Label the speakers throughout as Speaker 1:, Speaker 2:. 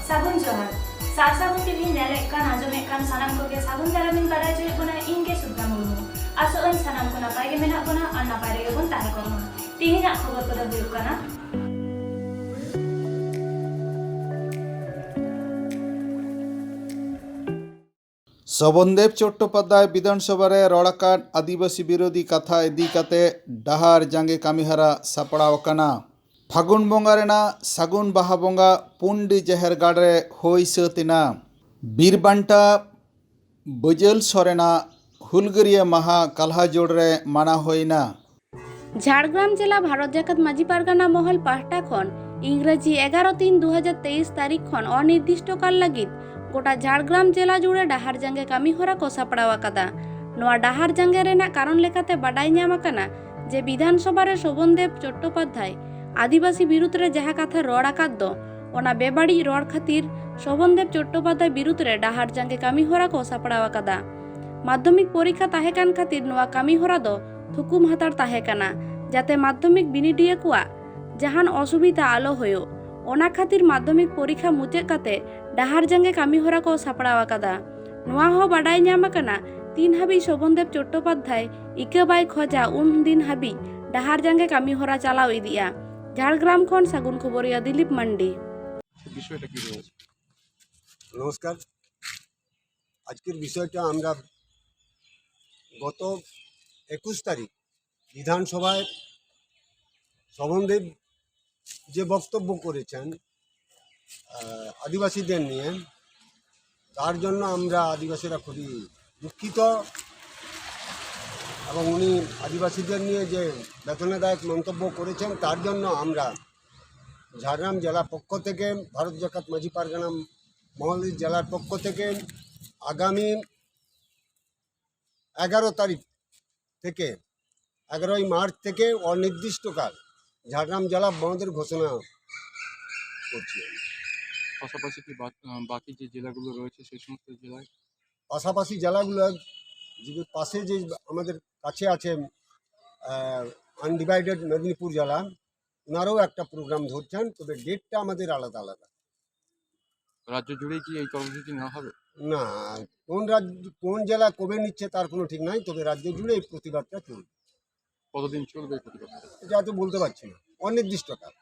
Speaker 1: सागुन जोहार सार सागुन टीवी नेलेक कान आजमेक कान सानाम कोगे सागुन दारामिन बाराय जोय बोना इनगे सुद्धा मुर्मु आसो अन सानाम को नापाय गे मेना बोना और नापाय गे बोन ताहे कोमा तिहिना खबर कोदा हुयुग काना
Speaker 2: শোভনদেব চট্টোপাধ্যায় বিধানসভারে রড়াকাট আদিবাসী বিরোধী কাথা ইদি কাতে ডাহার জাঙ্গে কামিহারা সাপড়াও কানা ফাগুন বঙ্গা রেনা সাগুন বাহা বঙ্গা পুন্ডি জেহের গাড়ে হই সতিনা বীরবান্টা বজল সরেনা হুলগরিয়া মাহা কালহা জোড়রে মানা হইনা।
Speaker 3: ঝাড়গ্রাম জেলা ভারত জাকাত মাঝি পারগানা মহল পাহটা খন ইংরেজি 11/3/2023 তারিখ খন অনির্দিষ্টকাল লাগিত গোটা ঝাড়গ্রাম জেলা জুড়ে ডাহার জাঙ্গে কামি হরা को সাপড়াও আকাদা। নোয়া ডাহার জাঙ্গে রেনা কারণ লেখাতে বাডাই ᱧᱟᱢ আকানা যে বিধানসভারে শোভনদেব চট্টোপাধ্যায় আদিবাসী বিরুদ্ধে যাহা কথা রড় আকাদ দো ওনা বেবাড়ি রড় খাতির শোভনদেব চট্টোপাধ্যায় বিরুদ্ধে ডাহার জাঙ্গে কামি হরা को সাপড়াও আকাদা। মাধ্যমিক পরীক্ষা তাহে কান খাতির নোয়া কামি হরা দো থুকুম হাতার তাহে কানা যাতে মাধ্যমিক বিনিডিয়া কুয়া জাহান অসুবিধা আলো হয়ো ওনা খাতির মাধ্যমিক পরীক্ষা মুচেদ কাতে ডাহার জাঙ্গে কামি হরা को সাপড়াও আকাদা। নোয়া হ বাডাই ᱧᱟᱢ আকানা 3 হাবি শোভনদেব চট্টোপাধ্যায় ইকে বাই খোঁজা উন দিন হাবি ডাহার জাঙ্গে কামি হরা চালাও ইদিয়া। ঝাড়গ্রাম খন সাগুন খবরিয়া দিলীপ মান্ডি।
Speaker 4: বিষয়টা কি রয়েছে?
Speaker 5: নমস্কার। আজকের বিষয়টা আমরা গত 21 তারিখ বিধানসভায় শোভনদেব যে বক্তব্য করেছেন আদিবাসীদের নিয়ে, তার জন্য আমরা আদিবাসীরা খুবই দুঃখিত এবং উনি আদিবাসীদের নিয়ে যে বেদনাদায়ক মন্তব্য করেছেন তার জন্য আমরা ঝাড়গ্রাম জেলার পক্ষ থেকে ভারত জাকাত মাঝি পারগানা মহল জেলার পক্ষ থেকে আগামী 11 তারিখ থেকে 11ই মার্চ থেকে অনির্দিষ্টকাল ঝাড়গ্রাম জেলা বন্ধের ঘোষণা করছি।
Speaker 4: পাশাপাশি কি বাকি যে জেলাগুলো রয়েছে সেই সমস্ত জেলায়
Speaker 5: পাশাপাশি জেলাগুলো যে পাশে যে আমাদের কাছে আছে আনডিভাইডেড মেদিনীপুর জেলা, ওনারাও একটা প্রোগ্রাম ধরছেন, তবে ডেটটা আমাদের আলাদা আলাদা।
Speaker 4: রাজ্য জুড়ে কি এই কর্মসূচি নেওয়া হবে?
Speaker 5: না, কোন জেলা কবে নিচ্ছে তার কোনো ঠিক নাই, তবে রাজ্য জুড়ে এই প্রতিবাদটা চলবে।
Speaker 4: কতদিন চলবে এই প্রতিবাদ?
Speaker 5: এটা তো বলতে পারছি না, অনির্দিষ্টকাল।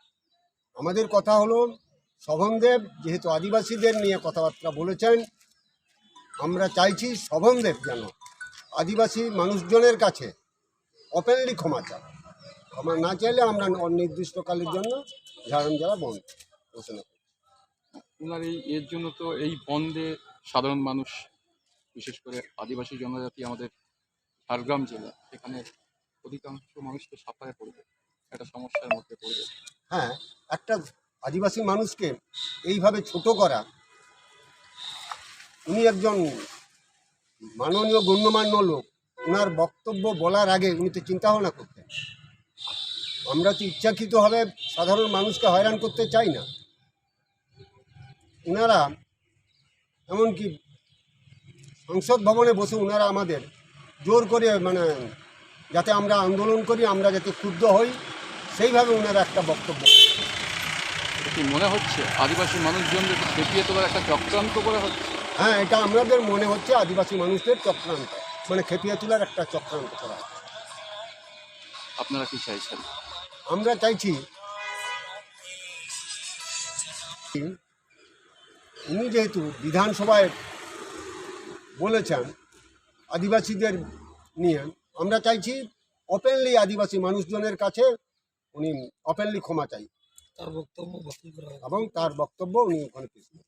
Speaker 5: আমাদের কথা হলো শোভনদেব যেহেতু আদিবাসীদের নিয়ে কথাবার্তা বলেছেন, আমরা চাইছি শোভনদেব যেন আদিবাসী মানুষজনের কাছে ওপেনলি ক্ষমা চান। ক্ষমা না চাইলে আমরা অনির্দিষ্টকালের জন্য ঝাড়গ্রাম জেলা বন্ধ ঘোষণা করি।
Speaker 4: ওনার এর জন্য তো এই বন্ধে সাধারণ মানুষ, বিশেষ করে আদিবাসী জনজাতি আমাদের ঝাড়গ্রাম জেলা, এখানে অধিকাংশ মানুষ তো সাফারে পড়বে, একটা সমস্যার মধ্যে পড়বে।
Speaker 5: হ্যাঁ, একটা আদিবাসী মানুষকে এইভাবে ছোট করা, উনি একজন মাননীয় গণ্যমান্য লোক, ওনার বক্তব্য বলার আগে উনি তো চিন্তা ভাবনা করতেন। আমরা তো ইচ্ছাকৃতভাবে সাধারণ মানুষকে হয়রান করতে চাই না। ওনারা এমনকি সংসদ ভবনে বসে ওনারা আমাদের জোর করে যাতে আমরা আন্দোলন করি, আমরা যাতে ক্ষুব্ধ হই, সেইভাবে ওনারা একটা বক্তব্য।
Speaker 4: কি মনে হচ্ছে আদিবাসী মানুষজনদের খেপিয়ে তোলার একটা চক্রান্ত করা হচ্ছে?
Speaker 5: হ্যাঁ, এটা আমাদের মনে হচ্ছে আদিবাসী মানুষদের চক্রান্ত, খেপিয়ে তোলার একটা চক্রান্ত করা।
Speaker 4: আপনারা কি চাইছেন?
Speaker 5: আমরা চাইছি উনি যেহেতু বিধানসভায় বলেছেন আদিবাসীদের নিয়ে, আমরা চাইছি ওপেনলি আদিবাসী মানুষজনের কাছে উনি ওপেনলি ক্ষমা চাই এবং তার বক্তব্য উনি ওখানে পেশ করেন।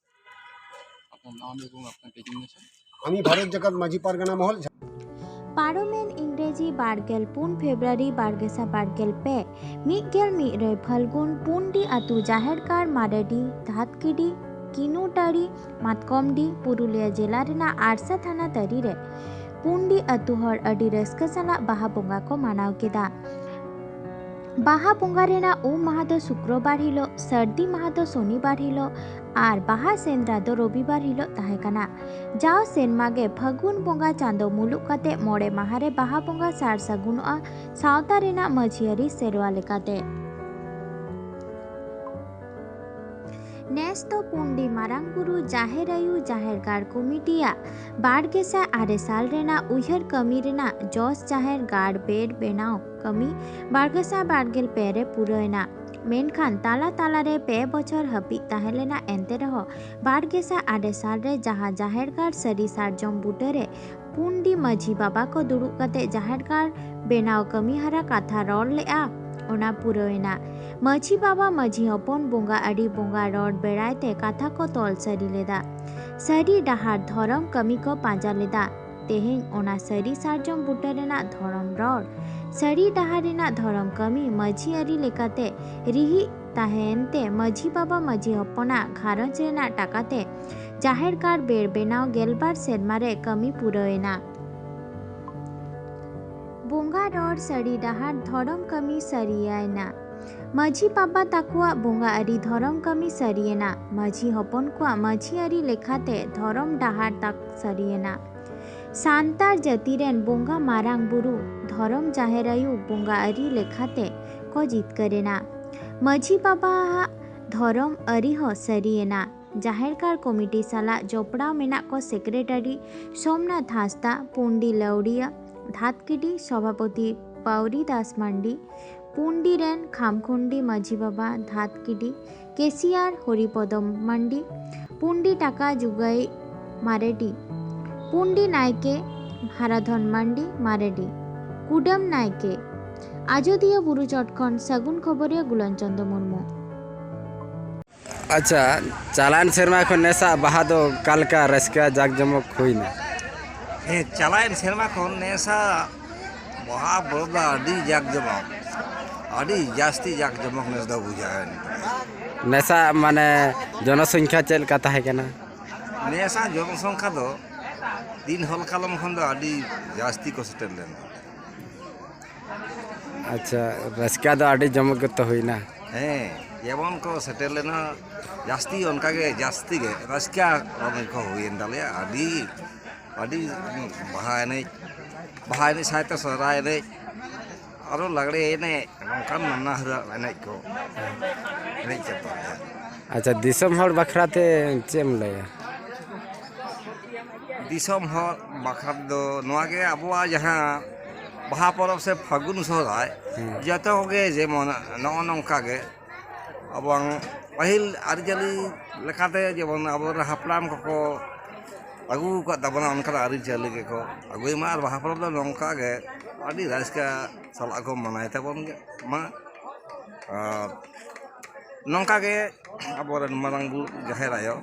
Speaker 4: আপনার নাম এবং আপনার ডেজিগনেশন?
Speaker 5: আমি ভারত জাকাত মাঝি পারগানা মহল।
Speaker 6: পারমেন ইংরেজি বারগেল পুন ফেব্রুয়ারি বারগেসা বারগেল পে মিগেল মিরে ফাল্গুন পুন্ডি আতু জাহেরকার মাডাডি ধাতকিডি কিনুটাড়ি মাতকমডি পুরুলিয়া জেলা রেনা आरसा थाना तरी रे पुंडी अतु हर अडी रस्क साला बाहा बोंगा को मानाव केदा। बाहा बोंगा रेना उम माहा दो शुक्रवार हिलो, सर्दी माहा दो शनिवार हिलो और बाहा सेंद्रा दो रविवार हिलो ताहे कना। जाओ सेनमागे फागुन बोंगा चांदो मुलुक काते मोड़े माहारे बाहा बोंगा सार सागुनआ सावता रेना मझियारी सेरवा लेकाते। नेस तो पुंडी मारांगबुरु जाहेर आयु जाहेर गाड़ कमिटिया 2006 साल रेना उयहर कमी रेना जॉस जाहेर गाड़ बेड बेनाव कमी 2022 रे पुरैना मेनखान ताला ताला रे 2 बछर हाबी ताहेलेना एंते रहो 2008 साल रे जहां जाहेर गाड़ सरी सारजम बुटरे पुंडी माझी बाबा को दुड़ुब कते जाहेर गाड़ बेनाव कमी हरा कथा रोड लेआ ओना पुरैना माझी बाबा माझी हपन बोंगा अड़ी बोंगा रोड बेड़ाते कथा को तोल सरी लेदा सरी डहार धरम कमी को पांजा लेदा तेहें ओना सरी सारजम बुटरेना धरम रोड सरी डहारेना धरम कमी माझी अरी लेकाते रिही ताहेनते माझी बाबा माझी हपना घारंज रेना टाकाते जाहेर गाड़ बेड़ बेनाव गेलबार सेरमारे कमी पुरैना बोंगा रोड सड़ी डहार धरम कमी सरियायना माझी बाबा ताकुआ बोंगा अरी धरम कमी सरियेना माझी हपन कुआ माझी अरी लेखाते धरम डहार तक सरियेना सांतार जातिरेन बोंगा मारांग बुरु धरम जाहेरायु बोंगा अरी लेखाते को जीत करेना माझी बाबा धरम अरी हो सरियेना जाहेर गाड़ कमिटी साला जोपड़ा मेना को सेक्रेटरी सोमनाथ हांसदा पुंडी लौड़िया धातकिडी सभापति पाउरी दास मांडी पुंडी रेन खामखुंडी माझी बाबा धातकिडी केसीआर हरिपदम मांडी पुंडी टाका जुगाई मारेडी पुंडी नायके हाराधन मांडी मारेडी कुडम नायके आजोदिया बुरु चटखन सगुन खबरिया गुलनचंद मुर्मू।
Speaker 7: अच्छा चालान सेरमा खन नेसा बाहा दो कालका रसका जाक जमक हुईना
Speaker 8: चलायन सेरमा खन नेसा बाहा बड़ा अड़ी जाक जमक अड़ी जास्ती जाक जमक नेस दा बुझायन
Speaker 7: नेसा माने जनसंख्या चेल का ताहे केना
Speaker 8: नेसा जनसंख्या दो दिन हल कालम खन दो अड़ी जास्ती को सेटल लेन
Speaker 7: अच्छा रसका दो अड़ी जमक तो हुईना
Speaker 8: जेबन को सेटल लेना जास्ती उनका के जास्ती के रसका को हुईन दाले अड़ी अड़ी बाहा एने साइते सरा एने और लगड़े एने नौकान नन्ना हरा एने को एने चपा।
Speaker 7: अच्छा दिसम हर बखराते चेम लया
Speaker 8: दिसम हर बखरा दो नोआ के अबुआ जहां बाहा परब से फागुन सोहराय जतो होगे जेमन नौ नौका के अब पहिल आरिचाली लेखाते जेमन अब हापलाम को अगू का तबना उनका आरिचाली के को अगुई मा बाहा परब दो नौका के अड़ी राजका साला को मनाए तबन के मा नौका के अब मारांगबुर जाहेर आयो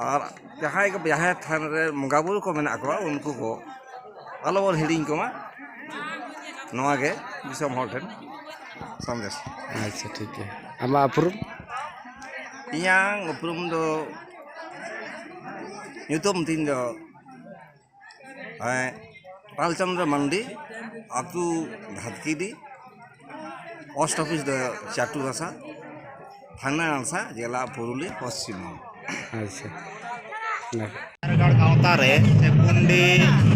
Speaker 8: और जहां के जाहेर थान रे मंगाबुर को मेना को उनको को अलवर हिडिंग को मा नोआ के दिसम हर ठन संदेश।
Speaker 7: अच्छा ठीक है आमा अप्रूव
Speaker 8: yang उपरुम दो nyutum tin do पालचंद्र मंडी अतु धातकिडी पोस्ट ऑफिस दो चाटू रासा थाना आंसा जिला पुरुली पश्चिम।
Speaker 7: अच्छा
Speaker 9: जाहेरगाड़ गाँवता रे पुंडी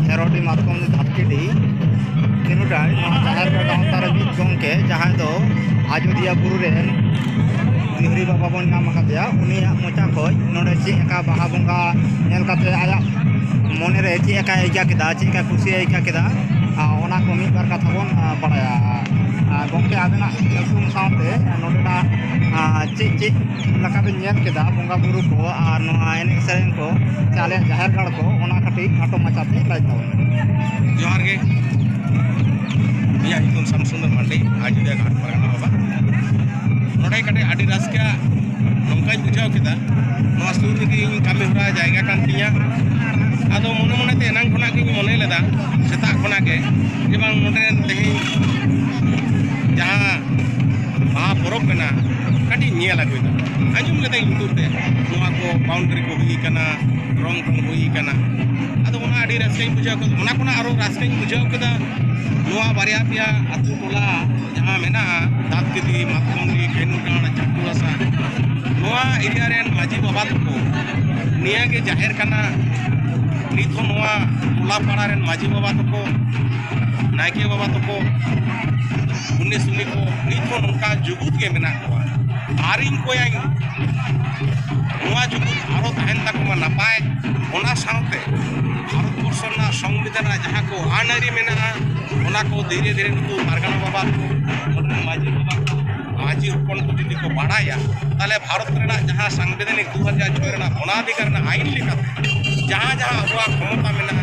Speaker 9: हेरोडी मातकम धातकिडी किनुटा जाहेरगाड़ गाँवता रे बीच गंके जहाँ दो आजोदिया बुरु रे हरि बाबा बन नाम आकादेया उनिया मोचा खय नोडे चेका बाहा बंगा नेल काते आया मने रे चेका आइका केदा चेका खुशी आइका केदा ओना को मिद बार कथा बन बाड़ाया गंके आबेना सुम साथे नोडेना चे लकाबे नेल केदा बंगा बुरु को आर नोआ एने सेरेन को चाले जाहेरगाड़ को ओना कटी खाटो माचाते लाई ताव
Speaker 10: जोहार गे बिया हितुन समसुंदर मांडी आजोदिया घाट परगना बाबा नोडे कटे आडी रास्का नौकाई बुझाव केदा नोआ सुर रे कामी हरा जायगा कान तिया आदो मने मने ते एनांग खना के मने लेदा सेता खना के जे बांग नोडे तेही जहां बाहा परब कना कटी निया लागोइदा आंजुम लेदा लुतुर ते नोआ को बाउंड्री को हुई कना रंग रंग हुई कना आदो ओना आडी रास्का बुझाव को ओना कोना आरो रास्का बुझाव केदा नोआ बारिया पिया अतु टोला जहां मेना दातकिडी मातकमली केनुटाण चाटुरासा नोआ एरिया रेन माझी बाबा तको निया के जाहेर कना नित हो नोआ टोला पाड़ा रेन माझी बाबा तको नायके बाबा तको पुण्य सुनी को नित हो नोका जुगुत के मेना को आरिंग कोयाई नोआ जुगुद आरो तहन ताको नापाय ओना साउते भारतवर्ष रना संविधान जहाँ को आनारी मेना ओना को धीरे धीरे नुकु पारगाना बाबा माजी बाबा माजी हपन को जुदी को बाड़ाया ताले भारत रना जहाँ संवैधानिक 2006 रना अनाधिकार रना आईन लेकाते जहाँ जहाँ अबवा क्षमता मेना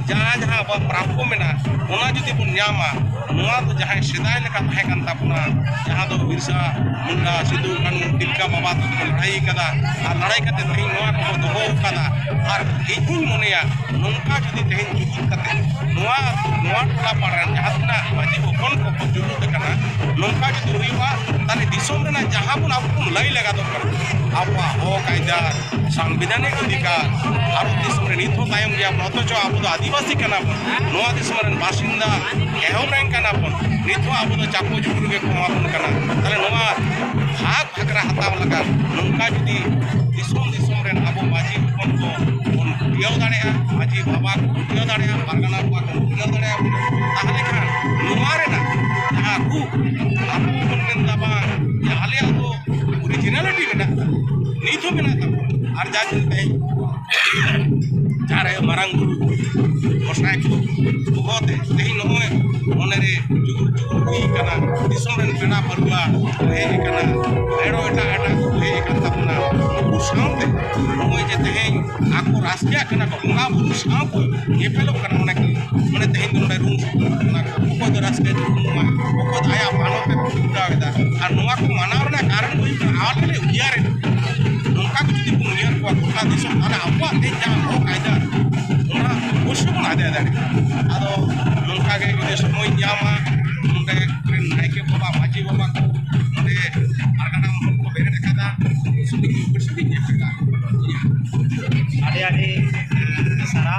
Speaker 10: जहाँ जहाँ अबवा प्राप्य मेना ओना जुदी बन न्यामा नोआ तो जहाँ सेदाय लेका तहे कान ताबना जहाँ दो बिरसा मुंडा सिदू कानू तिलका बाबा तो लड़ाई कदा और लड़ाई करते तही नोआ को दोहो कदा और इहुन मनेया नोंका जुदी तही जुगुद करते नोआ नोआ टोला पाड़न जहाँ तना माजी हपन को जुगुद कना नोंका जुदी हुईवा ताले दिसोम रेना जहाँ बन आपको लई लगा दो कर आपवा हो कायदा संविधानिक अधिकार भारत दिसोम रे निथो तायम गया अथच आबो दो आदिवासी कना नोआ दिसोम रेन बासिंदा एहम रैंक कना पन निथो आबो दो चापो जुगुर के कोमापन कना ताले नोआ भाग भागरा हताव लगा नोंका जुदी दिसोम दिसोम रेन आबो माजी हपन को बन पियाव दाड़ेया माजी बाबा को पियाव दाड़ेया पारगाना को पियाव दाड़ेया ताहले खान नोआ रेना जहाँ को आबो बन मेंदा बा याले आबो ओरिजिनलिटी मेना निथो मेना तब और जाते जारे मारांग गुरु गोसाई को बहुत तेही नोए ओनेरे जुगुर जुगुर हुई कना दिसोम रेन पेना परुआ हे कना एडो एटा एटा हे कन तबना उसाउते नोए जे तेही आको राष्ट्रीय कना को बंगा बुरु साउ को ये पेलो कना माने तेही नोडे रूम ना को दो राष्ट्रीय को आया मानो पे पूरा वेदा और नोआ को मनावना कारण हुई आले उयारे नोंका को जुदी बुन उयार को गोटा दिसोम ताले आबवा ते जा हो कायदा ओना कुछ बना दे आदो नोंका के जुदी समय ᱧᱟᱢᱟ नोंडे नायके बाबा माजी बाबा को नोंडे पारगाना महल को बेरेद कादा सुनी कुछ नेफका
Speaker 9: आदि आदि सारा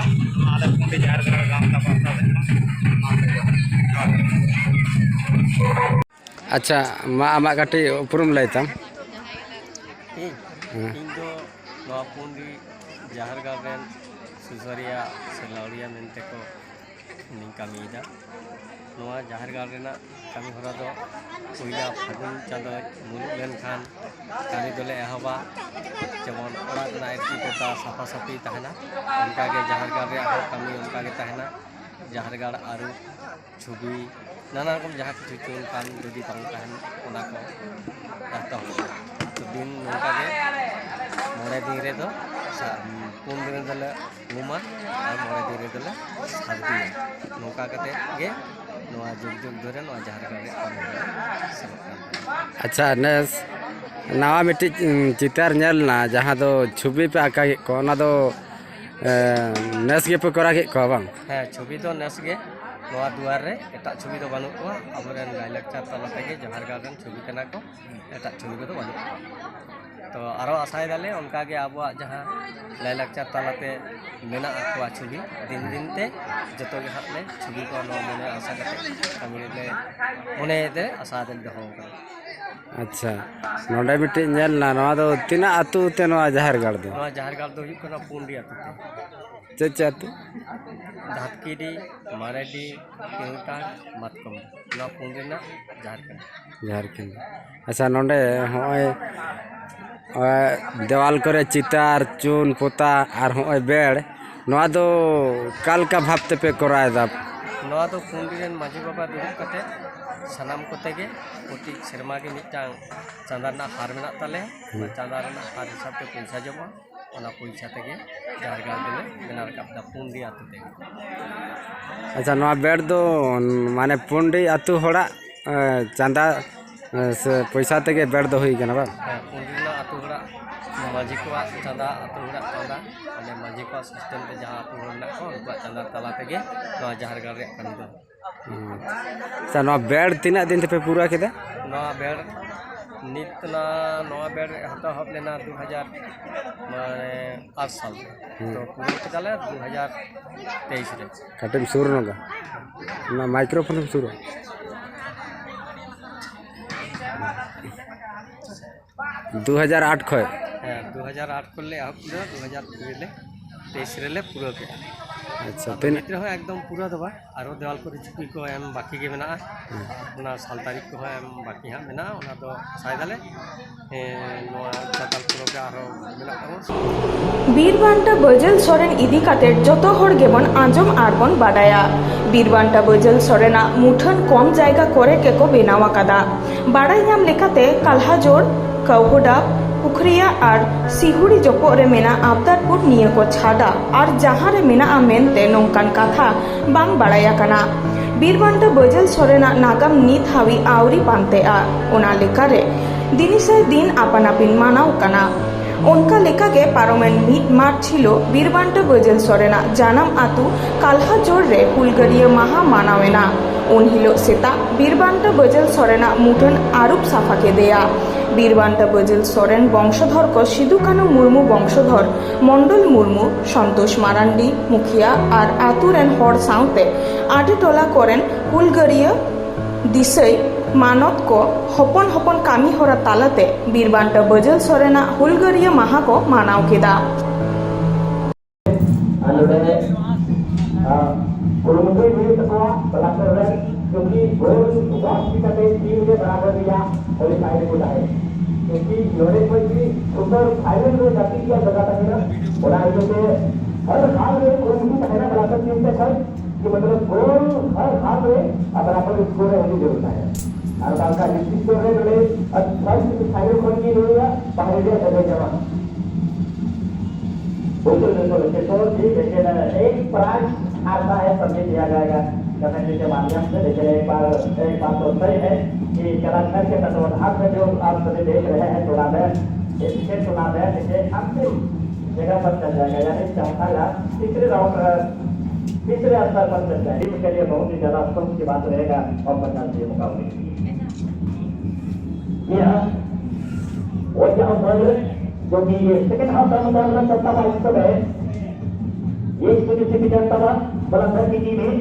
Speaker 9: आले पुंडी झारगढ़ गांव ता पाता
Speaker 7: अच्छा मा आमा काटी उपरुम लैताम
Speaker 11: ᱤᱧ ᱫᱚ ᱱᱚᱣᱟ ᱯᱩᱸᱰᱤ ᱡᱟᱦᱮᱨᱜᱟᱲ ᱨᱮᱱ ᱥᱩᱥᱟᱹᱨᱤᱭᱟᱹ ᱥᱮ ᱞᱟᱣᱲᱤᱭᱟᱹ ᱢᱮᱱᱛᱮ ᱠᱚ ᱤᱧ ᱠᱟᱹᱢᱤᱭᱮᱫᱟ ᱱᱚᱣᱟ ᱡᱟᱦᱮᱨᱜᱟᱲ ᱨᱮᱱᱟᱜ ᱠᱟᱹᱢᱤ ᱦᱚᱨᱟ ᱫᱚ ᱯᱩᱭᱞᱟ ᱯᱷᱟᱹᱜᱩᱱ ᱪᱟᱸᱫᱳ ᱢᱩᱞᱩᱜ ᱞᱮᱱᱠᱷᱟᱱ ᱠᱟᱹᱢᱤ ᱫᱚᱞᱮ ᱮᱦᱚᱵᱟ ᱡᱮᱢᱚᱱ ᱚᱲᱟᱜ ᱨᱮᱱᱟᱜ ᱮᱨᱪᱤ ᱯᱚᱛᱟᱣ ᱥᱟᱯᱷᱟ ᱥᱟᱹᱯᱷᱤ ᱛᱟᱦᱮᱱᱟ ᱚᱱᱠᱟᱜᱮ ᱡᱟᱦᱮᱨᱜᱟᱲ ᱨᱮᱭᱟᱜ ᱦᱚᱸ ᱠᱟᱹᱢᱤ ᱚᱱᱠᱟᱜᱮ ᱛᱟᱦᱮᱱᱟ ᱡᱟᱦᱮᱨᱜᱟᱲ ᱟᱹᱨᱩᱵ ᱪᱷᱚᱵᱤ ᱱᱟᱱᱟ ᱨᱚᱠᱚᱢ ᱡᱟᱦᱟᱸ ᱠᱤᱪᱷᱩ ᱪᱩᱞ ᱠᱟᱱ ᱡᱩᱫᱤ ᱵᱟᱝ ᱛᱟᱦᱮᱱ ᱚᱱᱟ ᱠᱚ ᱮᱛᱚᱦᱚᱵ दिन नौका मोड़े दिन रे पुन दिन दले उमा और मोड़े दिन रे दले सर्दी नौका कते गे नोआ जुग जुग धरे नोआ झारखंड रे
Speaker 7: अच्छा नेस नवा मिट्टी चितार नेलना जहाँ दो छुबी पे आका को ना दो नेस गे पे करा के को बांग
Speaker 11: है छुबी तो नेस गे नोआ दुआर रे एटा छुबी तो बानु को अबरेन लाइलेक्चर तला तेगे झारखंड रेन छुबी कना को एटा छुबी को तो बानु तो आरो आसाय दाले उनका के आबो जहाँ लाइलेक्चर तलाते मेना आकुआ छुबी दिन दिन ते जतो के हातले छुबी को नो मने आशा करते कमी ले मने दे आशा दे दहो
Speaker 7: अच्छा नोडे मिट्टी नेल ना नवा दो तिना आतु ते नवा झारगढ़ दो
Speaker 11: नवा झारगढ़ दो हुई कना पुंडी आतु
Speaker 7: ते चेच
Speaker 11: धातकीडी मारेडी केउटा मातकम ना पुंडी ना झारखंड
Speaker 7: झारखंड अच्छा नोडे होय देवाल करे चितार चून पोता और होय बेड़ नवा दो काल का भावते पे कराय दा
Speaker 11: नवा दो पुंडी रेन माजी बाबा दुरुब कते सानाम कोते गे प्रति सेरमा के मिटांग चांदा ना हार मेना ताले चांदा ना हार हिसाब ते पैसा जमा ओना पैसा तेगे झारगढ़ देले बेना रकाब दा पुंडी आतु ते
Speaker 7: अच्छा नवा बेड़ दो माने पुंडी आतु होड़ा चांदा से पैसा तेगे बेड़ दो हुई कना बा
Speaker 11: पुंडी ना आतु होड़ा माजी को चांदा आतु होड़ा चांदा अने माजी को सिस्टम ते जहां आतु होड़ा को उनका चांदा तला तेगे नवा झारगढ़ रे कनी दो
Speaker 7: अच्छा नवा बेड़ तीना दिन पे पूरा केदा
Speaker 11: नवा बेड़ नितना नवा बेड़ हता हब लेना 2000 माने 8 साल तो पूरा केदाले 2023 रे
Speaker 7: कटम सुर नगा ना माइक्रोफोन सुर 2008 खय
Speaker 11: हाँ 2008 को ले अब 2023 रे पूरा के
Speaker 7: ᱟᱪᱪᱷᱟ ᱛᱤᱱᱟᱹᱜ
Speaker 11: ᱵᱷᱤᱛᱨᱤ ᱦᱚᱸ ᱮᱠᱫᱚᱢ ᱯᱩᱨᱟᱹ ᱫᱚ ᱵᱟᱝ ᱟᱨᱚ ᱫᱮᱣᱟᱞ ᱠᱚᱨᱮ ᱪᱩᱯᱤ ᱠᱚ ᱮᱢ ᱵᱟᱹᱠᱤ ᱜᱮ ᱢᱮᱱᱟᱜᱼᱟ ᱚᱱᱟ ᱥᱟᱞ ᱛᱟᱹᱨᱤᱠᱷ ᱠᱚᱦᱚᱸ ᱮᱢ ᱵᱟᱹᱠᱤ ᱦᱟᱸᱜ ᱢᱮᱱᱟᱜᱼᱟ ᱚᱱᱟ ᱫᱚ ᱟᱥᱟᱭ ᱫᱟᱞᱮ ᱱᱚᱣᱟ ᱪᱟᱛᱟᱞ ᱯᱩᱨᱟᱹ ᱜᱮ ᱟᱨᱚ ᱢᱮᱱᱟᱜ ᱛᱟᱵᱚᱱ
Speaker 12: ᱵᱤᱨᱵᱟᱱᱴᱟ ᱵᱟᱹᱡᱟᱹᱞ ᱥᱚᱨᱮᱱ ᱤᱫᱤ ᱠᱟᱛᱮ ᱡᱚᱛᱚ ᱦᱚᱲ ᱜᱮᱵᱚᱱ ᱟᱸᱡᱚᱢ ᱟᱨᱵᱚᱱ ᱵᱟᱰᱟᱭᱟ ᱵᱤᱨᱵᱟᱱᱴᱟ ᱵᱟᱹᱡᱟᱹᱞ ᱥᱚᱨᱮᱱᱟᱜ ᱢᱩᱴᱷᱟᱹᱱ ᱠᱚᱢ ᱡᱟᱭᱜᱟ ᱠᱚᱨᱮ ᱜᱮᱠᱚ ᱵᱮᱱᱟᱣ ᱟᱠᱟᱫᱟ ᱵᱟᱰᱟᱭ ᱧᱟᱢ ᱞᱮᱠᱟᱛᱮ ᱠᱟᱞᱦᱟᱡᱳᱲ ᱠᱟᱹᱣᱦᱩᱰᱟᱵ पुखरिया और सिहुड़ी जपो रे मेना आबदारपुर निया को छाड़ा और जहाँ रे मेना मेनते नोंकान कथा बांग बाड़ाया कना बीरबांटा बजल सोरेना नागाम नित हावी आवरी पानते आ ओना लेकारे दिनिसे दिन आपान आपिन मानाव कना उनका लेका के पारोमेन मिट मार्च छिलो बीरबांटा बजल सोरेना जानम आतु काल्हाजोड़ रे हुलगरिया महा मानावेना उन हिलो सेता बीरबांटा बजल सोरेना मुठन आरूप साफा के देया बीरबांटा बजल सोरेन वंशधर को सिदु कानु मुर्मू वंशधर मंडल मुर्मू संतोष मारांडी मुखिया और आतुरेन हर साउते आटे टोला करेन हुलगरिया दिसई मानत को हपन हपन कामी हरा तालाते बीरबांटा बजल सोरेना हुलगरिया माहा को मानाव केदा
Speaker 13: क्योंकि गोल वास्तविकता टीम के बराबर दिया क्वालिफायर को लाए क्योंकि लोड़े कोई भी सुपर फाइनल में जाती किया जगह तक ना और आज से हर हाल में कोई भी पहला बराबर टीम से है कि मतलब गोल हर हाल में बराबर स्कोर होनी जरूरत है हर बार का डिस्ट्रिक्ट स्कोर है बड़े फर्स्ट फाइनल कौन की होगा पहले चले जावा बिल्कुल तो ठीक है एक प्राइज आता है सबसे दिया जाएगा कमेटी के माध्यम से लेकिन एक बात तो सही है कि कलाकार के तत्वाधान में जो आप सभी देख रहे हैं टूर्नामेंट इसके टूर्नामेंट के अंतिम जगह पर चल जाएगा यानी चौथा या तीसरे राउंड तीसरे स्तर पर चल जाएगा इसके लिए बहुत ही ज्यादा अफसोस की बात रहेगा और पंचायती मुकाबले जो कि सेकंड हाफ का मुकाबला चलता हुआ इस समय एक से चलता हुआ बलंदर की टीम है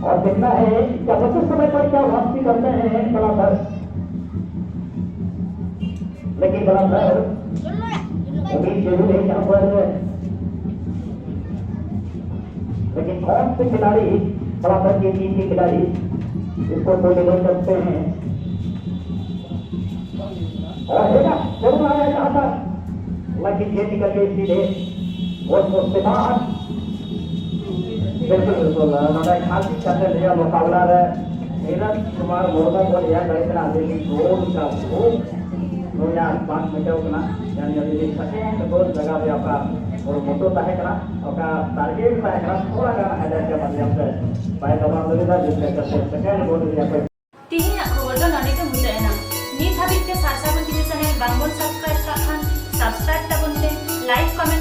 Speaker 13: और देखना है क्या उस समय पर क्या वापसी करते हैं बलंदर लेकिन बलंदर उम्मीद जरूर है यहाँ पर लेकिन कौन से खिलाड़ी बलंदर की टीम के खिलाड़ी इसको तो ले सकते हैं और जरूर आया यहाँ पर लेकिन ये निकल गए सीधे वो सोचते बाहर बिल्कुल बिल्कुल खास करते लिया मुकाबला है नीरज कुमार मुर्मू को लिया गए थे दिल्ली गोल का भूख 5 मीटर उतना यानी अभी सेकेंड गोल जगह पे आपका और मोटो तय करा आपका टारगेट तय करा थोड़ा गाना है के माध्यम से पाए दबाव दे जिससे सेकेंड गोल लिया पे
Speaker 1: तीन खबर दो नने के मुजायना नीत हाबिते सारसाबन टीवी चैनल बांगबन सब्सक्राइब का खान सब्सक्राइब तबन लाइक कमेंट